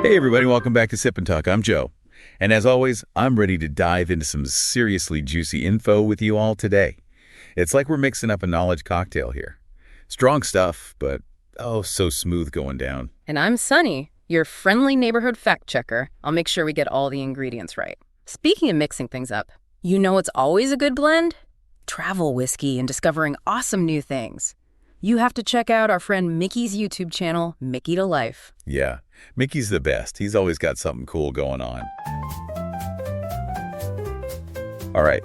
Hey everybody, welcome back to Sip and Talk. I'm Joe. And as always, I'm ready to dive into some seriously juicy info with you all today. It's like we're mixing up a knowledge cocktail here. Strong stuff, but oh, so smooth going down. And I'm Sunny, your friendly neighborhood fact checker. I'll make sure we get all the ingredients right. Speaking of mixing things up, you know it's always a good blend? Travel whiskey and discovering awesome new things. You have to check out our friend Micky's YouTube channel, Mickytolife. Yeah, Mickey's the best. He's always got something cool going on. All right.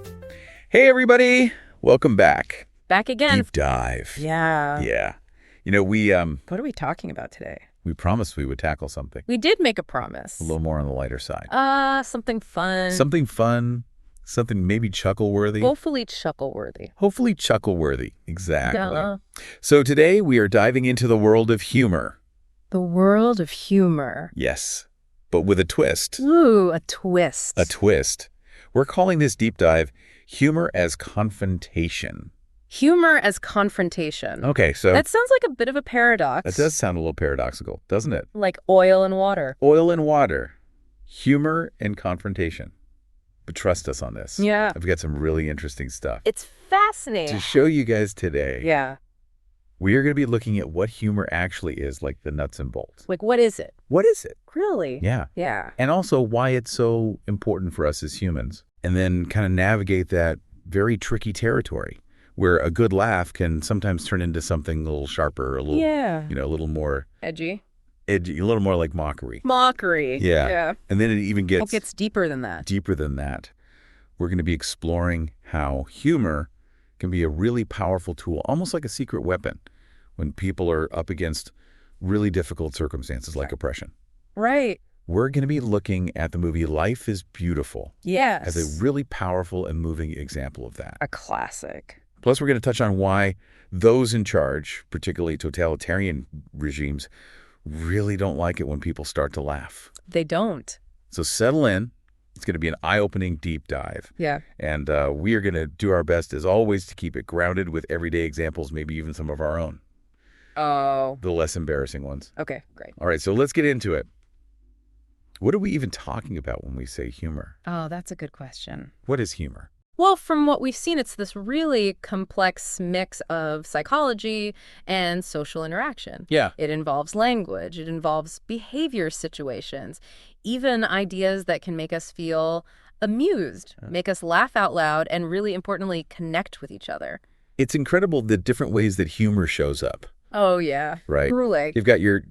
Hey everybody, welcome back. Back again. Deep dive. Yeah. Yeah. You know, What are we talking about today? we promised we would tackle something We did make a promise. a little more on the lighter side. Something fun. Something fun, something maybe chuckle-worthy. Hopefully chuckle-worthy. Hopefully chuckle-worthy. Exactly. Yeah. So today we are diving into the world of humor. The world of humor. Yes, but with a twist. Ooh, a twist. A twist. We're calling this deep dive Humor as Confrontation. Humor as confrontation. Okay, so That sounds like a bit of a paradox. that does sound a little paradoxical, doesn't it? Like oil and water. Oil and water. Humor and confrontation. But trust us on this. Yeah. I've got some really interesting stuff It's fascinating. to show you guys today. Yeah. We are going to be looking at what humor actually is, like the nuts and bolts. Like, what is it? What is it? Really? Yeah. Yeah. And also why it's so important for us as humans. And then kind of navigate that very tricky territory where a good laugh can sometimes turn into something a little sharper, a little, Yeah. a little more Edgy. edgy, a little more like mockery. Mockery. Yeah. Yeah. And then it even It gets deeper than that. deeper than that. We're going to be exploring how humor can be a really powerful tool, almost like a secret weapon when people are up against really difficult circumstances like oppression. Right. We're going to be looking at the movie Life is Beautiful Yes. as a really powerful and moving example of that. A classic. Plus, we're going to touch on why those in charge, particularly totalitarian regimes, really don't like it when people start to laugh. They don't. So settle in. It's going to be an eye-opening deep dive. Yeah. And we are going to do our best, as always, to keep it grounded with everyday examples, maybe even some of our own, Oh. the less embarrassing ones. Okay, great. All right, so let's get into it. What are we even talking about when we say humor? Oh, that's a good question. What is humor? Well, from what we've seen, it's this really complex mix of psychology and social interaction. Yeah. It involves language. It involves behavior situations, even ideas that can make us feel amused, make us laugh out loud, and really importantly, connect with each other. It's incredible the different ways that humor shows up, Oh, yeah. right? Truly. You've got your,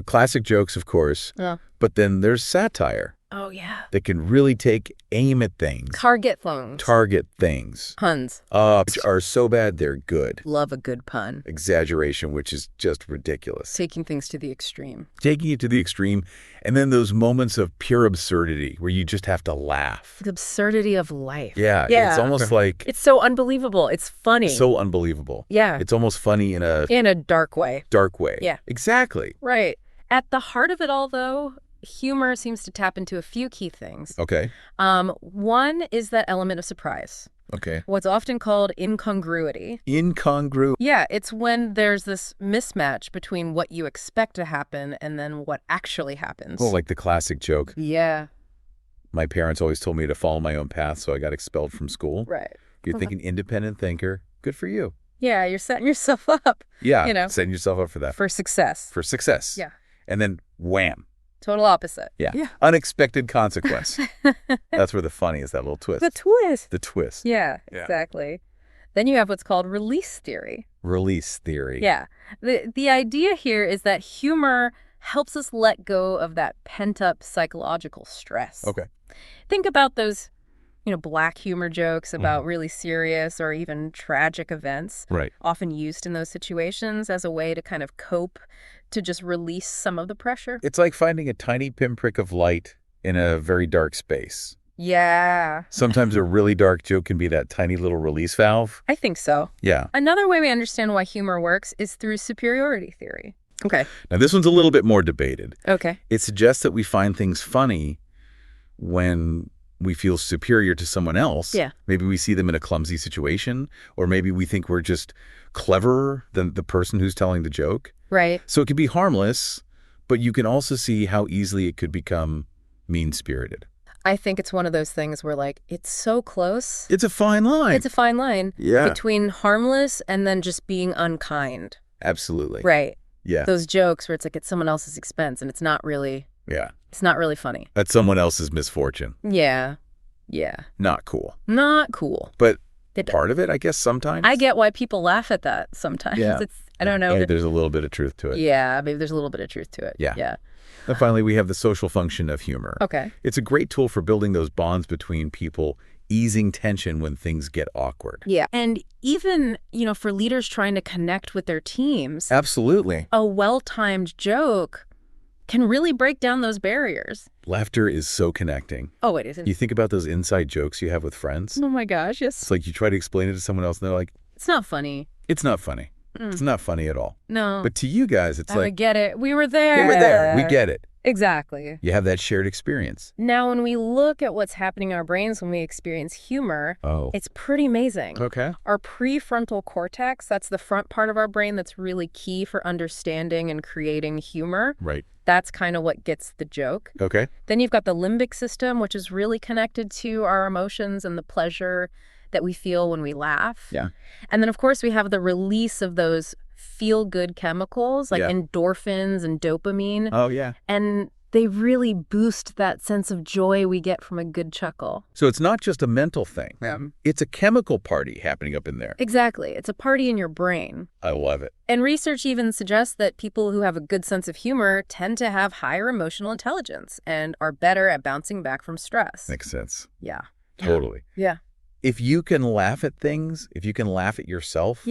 classic jokes, of course, Oh. but then there's satire Oh, yeah. that can really take aim at things, Target phones. target things, Puns. which are so bad they're good. Love a good pun. Exaggeration, which is just ridiculous. Taking things to the extreme. Taking it to the extreme, and then those moments of pure absurdity where you just have to laugh. The absurdity of life. Yeah, Yeah. it's almost like It's so unbelievable. It's funny. so unbelievable. Yeah. It's almost funny in a In a dark way. dark way. Yeah. Exactly. Right. At the heart of it all, though, humor seems to tap into a few key things. Okay. One is that element of surprise, Okay. what's often called incongruity. Incongruent. Yeah, it's when there's this mismatch between what you expect to happen and then what actually happens. Well, like the classic joke. Yeah, My parents always told me to follow my own path, so I got expelled from school. right. You're thinking independent thinker. Good for you. Yeah, you're setting yourself up Yeah. Setting yourself up for that. for success. For success. Yeah. And then wham. Total opposite. Yeah. Yeah. Unexpected consequence. That's where the funny is, that little twist. The twist. The twist. Yeah, Yeah. exactly. Then you have what's called release theory. Release theory. Yeah. The idea here is that humor helps us let go of that pent-up psychological stress. Okay. Think about those, black humor jokes about really serious or even tragic events, Right. often used in those situations as a way to kind of cope, to just release some of the pressure. It's like finding a tiny pinprick of light in a very dark space. Yeah, Sometimes a really dark joke can be that tiny little release valve. I think so. Yeah. Another way we understand why humor works is through superiority theory. Okay. Now, this one's a little bit more debated. Okay. It suggests that we find things funny when we feel superior to someone else. Yeah. Maybe we see them in a clumsy situation, or maybe we think we're just cleverer than the person who's telling the joke. Right. So it can be harmless, But you can also see how easily it could become mean-spirited. I think it's one of those things where, like, it's so close. It's a fine line. It's a fine line between harmless and then just being unkind. Absolutely. Right. Yeah. Those jokes where it's like at someone else's expense and it's not really it's not really funny. At someone else's misfortune. Yeah. Not cool. Not cool. But part of it, I guess, sometimes. I get why people laugh at that sometimes. Yeah. I don't know. Maybe there's a little bit of truth to it. Yeah, maybe there's a little bit of truth to it. Yeah. And finally, we have the social function of humor. Okay. It's a great tool for building those bonds between people, easing tension when things get awkward. Yeah. And even, for leaders trying to connect with their teams. Absolutely. A well-timed joke can really break down those barriers. Laughter is so connecting. Oh, it is. You think about those inside jokes you have with friends. Oh my gosh, yes. It's like you try to explain it to someone else and they're like, it's not funny. It's not funny. It's not funny at all. No. But to you guys, it's I get it. We were there. We were there. We get it. Exactly. You have that shared experience. Now, when we look at what's happening in our brains when we experience humor, it's pretty amazing. Okay. Our prefrontal cortex, that's the front part of our brain that's really key for understanding and creating humor. Right. That's kind of what gets the joke. Okay. Then you've got the limbic system, which is really connected to our emotions and the pleasure that we feel when we laugh. Yeah. And then, of course, we have the release of those feel-good chemicals like endorphins and dopamine. Oh, yeah. And they really boost that sense of joy we get from a good chuckle. So it's not just a mental thing. It's a chemical party happening up in there. Exactly. It's a party in your brain. I love it. And research even suggests that people who have a good sense of humor tend to have higher emotional intelligence and are better at bouncing back from stress. Makes sense. Yeah. Totally. Yeah. If you can laugh at things, if you can laugh at yourself,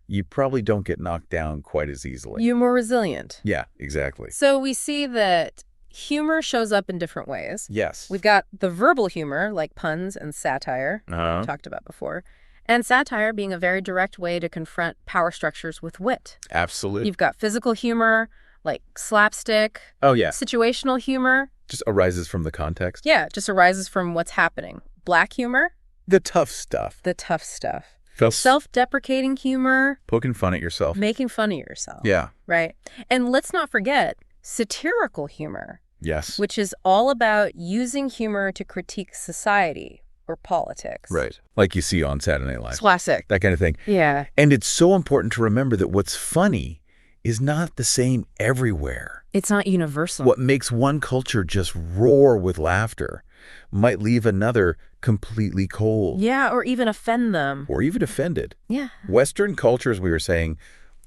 you probably don't get knocked down quite as easily. You're more resilient. Yeah, exactly. So we see that humor shows up in different ways. Yes. We've got the verbal humor, like puns and satire, we talked about before, and satire being a very direct way to confront power structures with wit. Absolutely. You've got physical humor, like slapstick. Oh, yeah. Situational humor. Just arises from the context. Yeah, just arises from what's happening. Black humor. The tough stuff. The tough stuff. Self-deprecating humor. Poking fun at yourself. Making fun of yourself. Yeah. Right. And let's not forget satirical humor. Yes. Which is all about using humor to critique society or politics. Right. Like you see on Saturday Night Live. Classic. That kind of thing. Yeah. And it's so important to remember that what's funny is not the same everywhere. It's not universal. What makes one culture just roar with laughter might leave another completely cold. Yeah, or even offend them. Or even offended. Yeah. Western cultures, we were saying,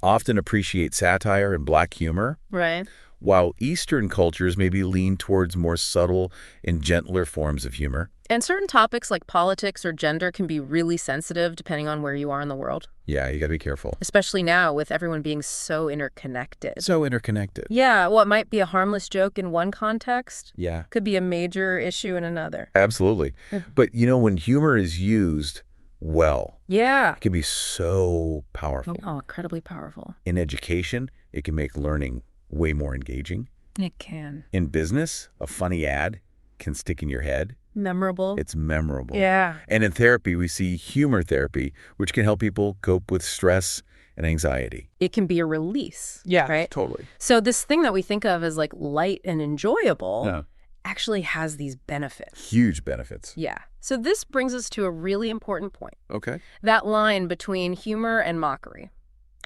often appreciate satire and black humor. Right. While Eastern cultures maybe lean towards more subtle and gentler forms of humor. And certain topics like politics or gender can be really sensitive depending on where you are in the world. Yeah, you gotta be careful. Especially now with everyone being so interconnected. So interconnected. Yeah, what might be a harmless joke in one context could be a major issue in another. Absolutely. But when humor is used well, it can be so powerful. Oh, incredibly powerful. In education, it can make learning way more engaging. It can. In business, a funny ad can stick in your head. Memorable. It's memorable. Yeah. And in therapy, we see humor therapy, which can help people cope with stress and anxiety. It can be a release. Yeah. Right? Totally. So this thing that we think of as like light and enjoyable actually has these benefits. Huge benefits. Yeah. So this brings us to a really important point. Okay. That line between humor and mockery.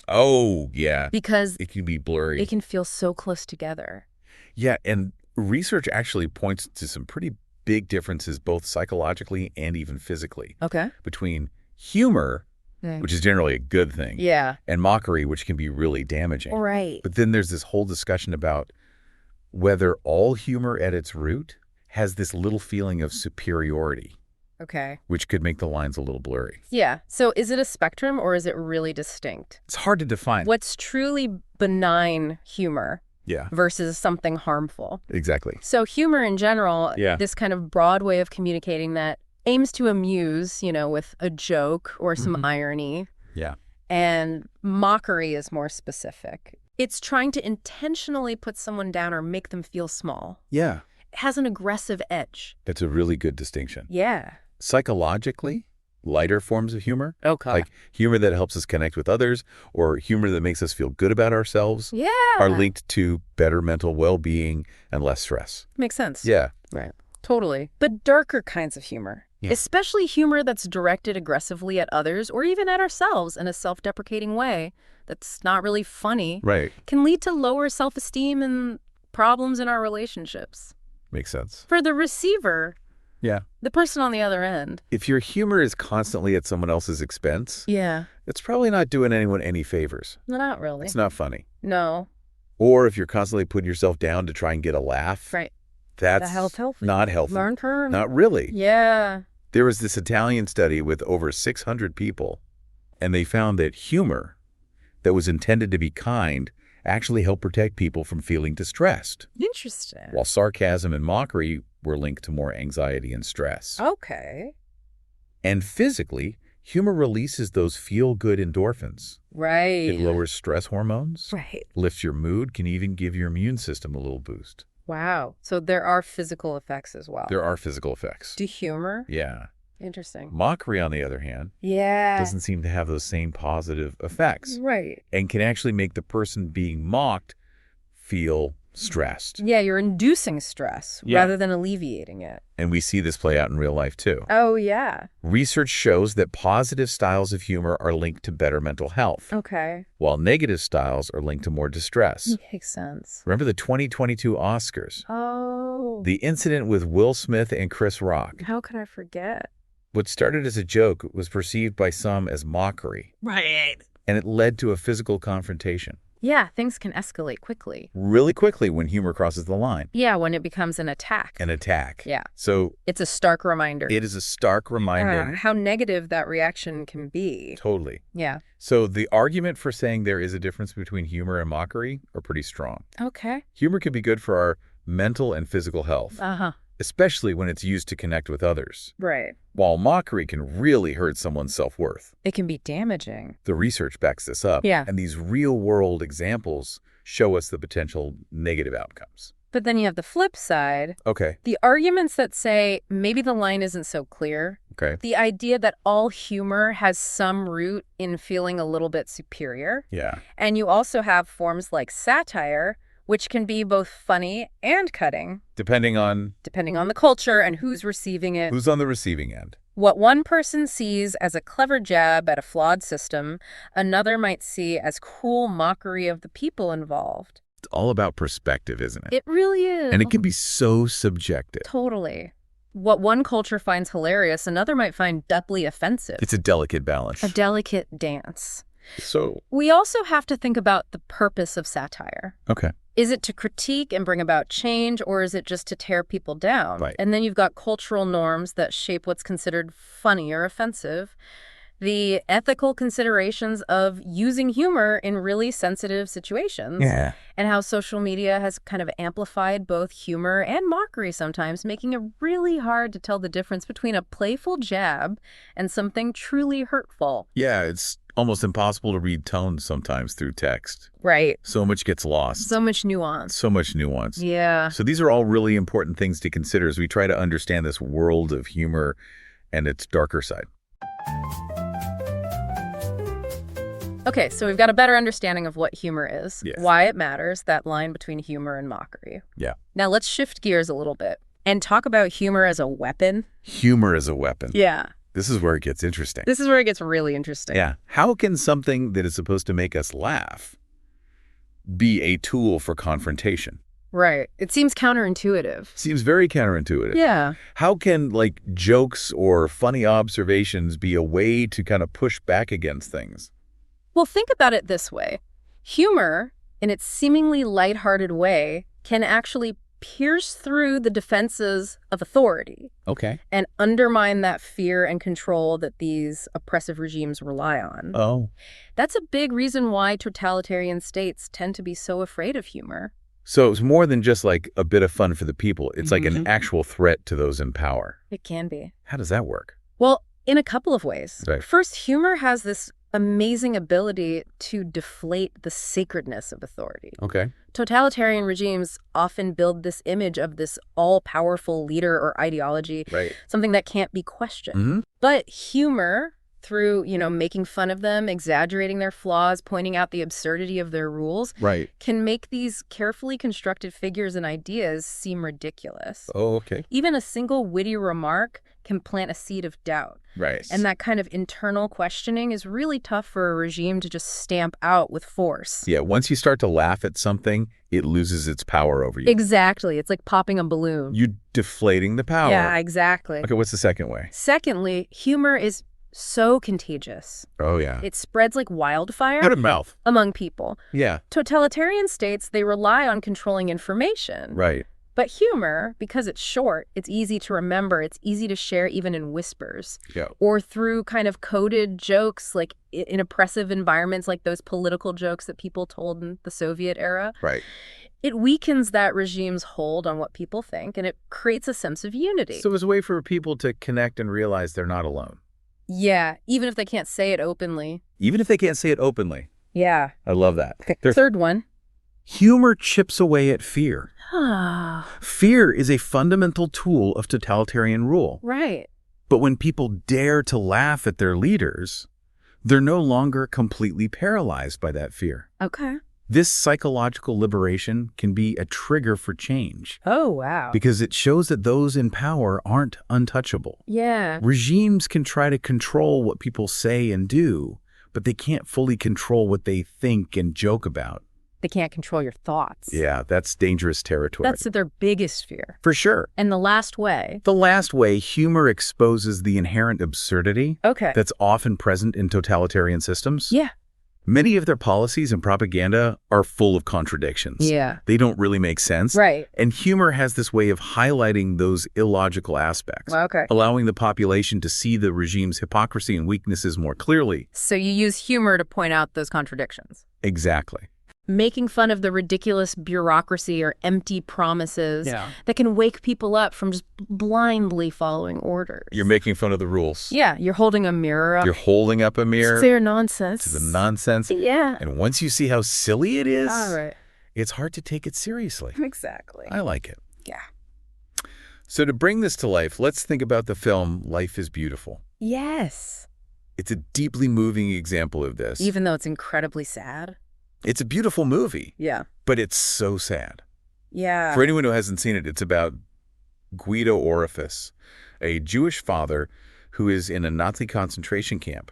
Oh, yeah. Because it can be blurry. It can feel so close together. Yeah, and research actually points to some pretty big differences both psychologically and even physically. Okay. Between humor, which is generally a good thing, and mockery, which can be really damaging. Right. But then there's this whole discussion about whether all humor at its root has this little feeling of superiority. Okay. Which could make the lines a little blurry. Yeah. So is it a spectrum or is it really distinct? It's hard to define. What's truly benign humor versus something harmful? Exactly. So humor in general, this kind of broad way of communicating that aims to amuse, with a joke or some irony. Yeah. And mockery is more specific. It's trying to intentionally put someone down or make them feel small. Yeah. It has an aggressive edge. That's a really good distinction. Yeah. Psychologically, lighter forms of humor. Okay. Like humor that helps us connect with others or humor that makes us feel good about ourselves Yeah. are linked to better mental well-being and less stress. Makes sense. Yeah. Right. Totally. But darker kinds of humor, especially humor that's directed aggressively at others or even at ourselves in a self-deprecating way that's not really funny, Right. can lead to lower self-esteem and problems in our relationships. Makes sense. For the receiver, Yeah. the person on the other end. If your humor is constantly at someone else's expense, Yeah. it's probably not doing anyone any favors. Not really. It's not funny. No. Or if you're constantly putting yourself down to try and get a laugh, Right. that's healthy. not healthy. Learn curve. Not really. Yeah. There was this Italian study with over 600 people, and they found that humor that was intended to be kind actually helped protect people from feeling distressed, Interesting. while sarcasm and mockery were linked to more anxiety and stress. Okay. And physically, humor releases those feel-good endorphins. Right. It lowers stress hormones, Right. lifts your mood, can even give your immune system a little boost. Wow. So there are physical effects as well. There are physical effects. To humor? Yeah. Interesting. Mockery, on the other hand, Yeah. doesn't seem to have those same positive effects Right. and can actually make the person being mocked feel stressed. Yeah, you're inducing stress rather than alleviating it. And we see this play out in real life, too. Oh, yeah. Research shows that positive styles of humor are linked to better mental health, Okay. while negative styles are linked to more distress. Makes sense. Remember the 2022 Oscars? Oh. The incident with Will Smith and Chris Rock. How could I forget? What started as a joke was perceived by some as mockery, Right. and it led to a physical confrontation. Yeah, things can escalate quickly. Really quickly when humor crosses the line. Yeah, when it becomes an attack. An attack. Yeah. So It's a stark reminder. it is a stark reminder. How negative that reaction can be. Totally. Yeah. So the argument for saying there is a difference between humor and mockery are pretty strong. Okay. Humor can be good for our mental and physical health, Uh-huh. especially when it's used to connect with others, Right. while mockery can really hurt someone's self-worth. It can be damaging. The research backs this up, Yeah. and these real-world examples show us the potential negative outcomes. But then you have the flip side, Okay. the arguments that say maybe the line isn't so clear, Okay. the idea that all humor has some root in feeling a little bit superior. Yeah. And you also have forms like satire, which can be both funny and cutting, Depending on depending on the culture and who's receiving it. who's on the receiving end. What one person sees as a clever jab at a flawed system, another might see as cool mockery of the people involved. It's all about perspective, isn't it? It really is. And it can be so subjective. Totally. What one culture finds hilarious, another might find doubly offensive. It's a delicate balance. A delicate dance. So, We also have to think about the purpose of satire. okay. Is it to critique and bring about change, or is it just to tear people down? Right. And then you've got cultural norms that shape what's considered funny or offensive. The ethical considerations of using humor in really sensitive situations. Yeah. And how social media has kind of amplified both humor and mockery sometimes, making it really hard to tell the difference between a playful jab and something truly hurtful. Yeah, it's almost impossible to read tone sometimes through text. Right. So much gets lost. So much nuance. So much nuance. Yeah. So these are all really important things to consider as we try to understand this world of humor and its darker side. Okay, so we've got a better understanding of what humor is, Yes. why it matters, that line between humor and mockery. Yeah. Now let's shift gears a little bit and talk about humor as a weapon. Humor is a weapon. Yeah. This is where it gets interesting. This is where it gets really interesting. Yeah. How can something that is supposed to make us laugh be a tool for confrontation? Right. It seems counterintuitive. Seems very counterintuitive. Yeah. How can, like, jokes or funny observations be a way to kind of push back against things? Well, think about it this way. Humor, in its seemingly lighthearted way, can actually pierce through the defenses of authority Okay. and undermine that fear and control that these oppressive regimes rely on. Oh. That's a big reason why totalitarian states tend to be so afraid of humor. So it's more than just like a bit of fun for the people. It's like an Mhm. actual threat to those in power. It can be. How does that work? Well, in a couple of ways. Right. First, humor has this amazing ability to deflate the sacredness of authority. Okay. Totalitarian regimes often build this image of this all-powerful leader or ideology, Right. something that can't be questioned. Mm-hmm. But humor, through, making fun of them, exaggerating their flaws, pointing out the absurdity of their rules, Right. can make these carefully constructed figures and ideas seem ridiculous. Oh, okay. Even a single witty remark can plant a seed of doubt. Right. And that kind of internal questioning is really tough for a regime to just stamp out with force. Yeah, once you start to laugh at something, it loses its power over you. Exactly. It's like popping a balloon. You're deflating the power. Yeah, exactly. Okay, what's the second way? Secondly, humor is so contagious. Oh, yeah. It spreads like wildfire Out of mouth. among people. Yeah. Totalitarian states, they rely on controlling information. Right. But humor, because it's short, it's easy to remember, it's easy to share even in whispers. Yeah. Or through kind of coded jokes, like in oppressive environments, like those political jokes that people told in the Soviet era. Right. It weakens that regime's hold on what people think, and it creates a sense of unity. So it's a way for people to connect and realize they're not alone. Yeah, even if they can't say it openly. Even if they can't say it openly. Yeah. I love that. Okay. Third one. Humor chips away at fear. Ah, Fear is a fundamental tool of totalitarian rule. right. But when people dare to laugh at their leaders, they're no longer completely paralyzed by that fear. Okay. This psychological liberation can be a trigger for change Oh, wow. because it shows that those in power aren't untouchable. Yeah. Regimes can try to control what people say and do, but they can't fully control what they think and joke about. They can't control your thoughts. Yeah, that's dangerous territory. That's their biggest fear. For sure. And the last way. The last way, humor exposes the inherent absurdity Okay. that's often present in totalitarian systems. Yeah. Many of their policies and propaganda are full of contradictions. Yeah. They don't really make sense. Right. And humor has this way of highlighting those illogical aspects, Okay. allowing the population to see the regime's hypocrisy and weaknesses more clearly. So you use humor to point out those contradictions. Exactly. Making fun of the ridiculous bureaucracy or empty promises that can wake people up from just blindly following orders. You're making fun of the rules. Yeah, you're holding a mirror up. You're holding up a mirror It's their nonsense. to the nonsense. Yeah. And once you see how silly it is, All right. it's hard to take it seriously. Exactly. I like it. Yeah. So to bring this to life, let's think about the film Life is Beautiful. Yes. It's a deeply moving example of this. Even though it's incredibly sad. It's a beautiful movie, Yeah. but it's so sad. Yeah. For anyone who hasn't seen it, it's about Guido Orifice, a Jewish father who is in a Nazi concentration camp,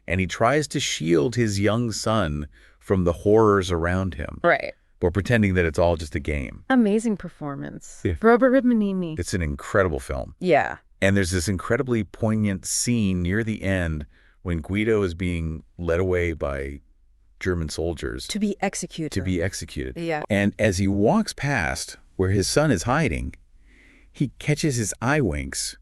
and he tries to shield his young son from the horrors around him, Right. or pretending that it's all just a game. Amazing performance. Yeah. Robert Ribmanini. It's an incredible film. Yeah. And there's this incredibly poignant scene near the end when Guido is being led away by German soldiers To be executed. to be executed. Yeah. And as he walks past where his son is hiding, he catches his eye winks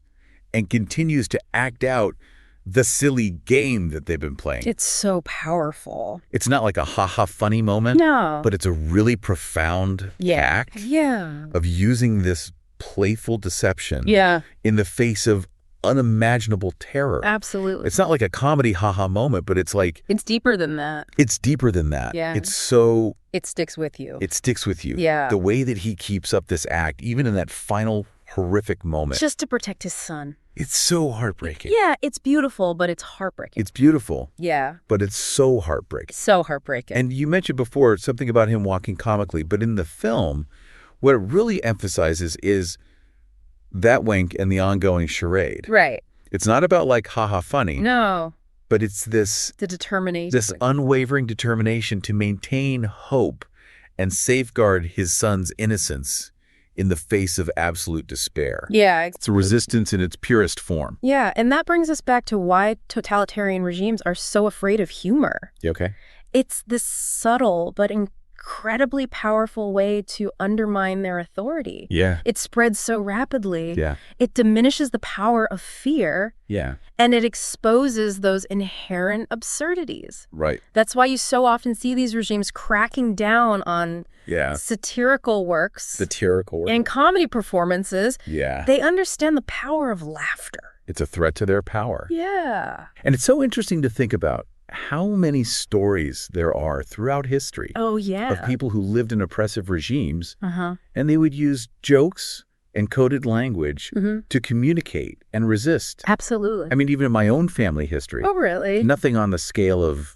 and continues to act out the silly game that they've been playing. It's so powerful. It's not like a ha-ha funny moment, No. but it's a really profound act Yeah. of using this playful deception Yeah. in the face of unimaginable terror. Absolutely. It's not like a comedy ha-ha moment, but it's like, It's deeper than that. it's deeper than that. Yeah. It's so, It sticks with you. it sticks with you. Yeah. The way that he keeps up this act, even in that final horrific moment, Just to protect his son. it's so heartbreaking. Yeah, it's beautiful, but it's heartbreaking. It's beautiful, Yeah. but it's so heartbreaking. So heartbreaking. And you mentioned before something about him walking comically, but in the film, what it really emphasizes is that wink and the ongoing charade. Right. It's not about like haha funny, No. but it's this The determination. this unwavering determination to maintain hope and safeguard his son's innocence in the face of absolute despair. Yeah. It's a resistance in its purest form. Yeah, and that brings us back to why totalitarian regimes are so afraid of humor. You okay? It's this subtle but incredibly powerful way to undermine their authority. Yeah. It spreads so rapidly. Yeah. It diminishes the power of fear, Yeah. and it exposes those inherent absurdities. Right. That's why you so often see these regimes cracking down on Yeah. satirical works Satirical work. and comedy performances. Yeah. They understand the power of laughter. It's a threat to their power. Yeah. And it's so interesting to think about how many stories there are throughout history Oh, yeah. of people who lived in oppressive regimes, and they would use jokes and coded language to communicate and resist. Absolutely. I mean, even in my own family history. Oh, really? Nothing on the scale of,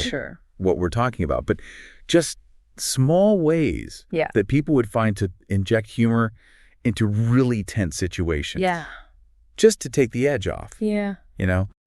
Sure. what we're talking about, but just small ways that people would find to inject humor into really tense situations. Yeah. Just to take the edge off. Yeah.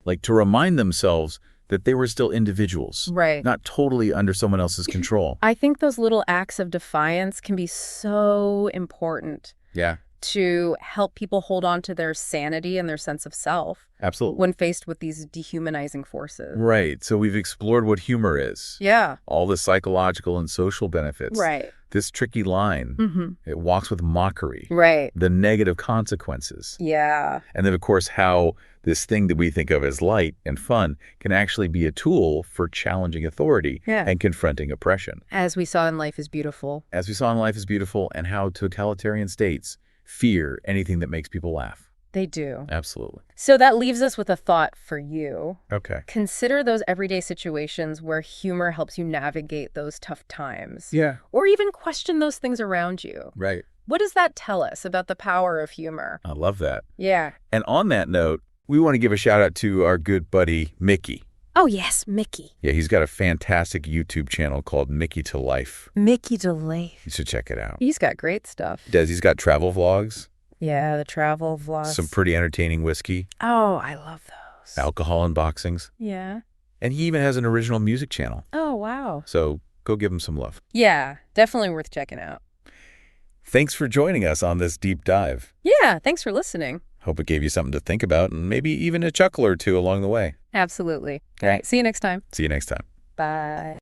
Like to remind themselves that they were still individuals. Right. Not totally under someone else's control. I think those little acts of defiance can be so important. Yeah. To help people hold on to their sanity and their sense of self. Absolutely. When faced with these dehumanizing forces. Right. So we've explored what humor is. Yeah. All the psychological and social benefits. Right. This tricky line. It walks with mockery. Right. The negative consequences. Yeah. And then, of course, how this thing that we think of as light and fun can actually be a tool for challenging authority and confronting oppression. As we saw in Life is Beautiful. As we saw in Life is Beautiful, and how totalitarian states fear anything that makes people laugh. They do. Absolutely. So that leaves us with a thought for you. Okay. Consider those everyday situations where humor helps you navigate those tough times. Yeah. Or even question those things around you. Right. What does that tell us about the power of humor? I love that. Yeah. And on that note, we want to give a shout out to our good buddy, Micky. Oh, yes, Micky. Yeah, he's got a fantastic YouTube channel called Mickytolife. Mickytolife. You should check it out. He's got great stuff. He's got travel vlogs. Yeah, the travel vlogs. Some pretty entertaining whiskey. Oh, I love those. Alcohol unboxings. Yeah. And he even has an original music channel. Oh, wow. So go give him some love. Yeah, definitely worth checking out. Thanks for joining us on this deep dive. Yeah, thanks for listening. Hope it gave you something to think about and maybe even a chuckle or two along the way. Absolutely. All right, see you next time. See you next time. Bye.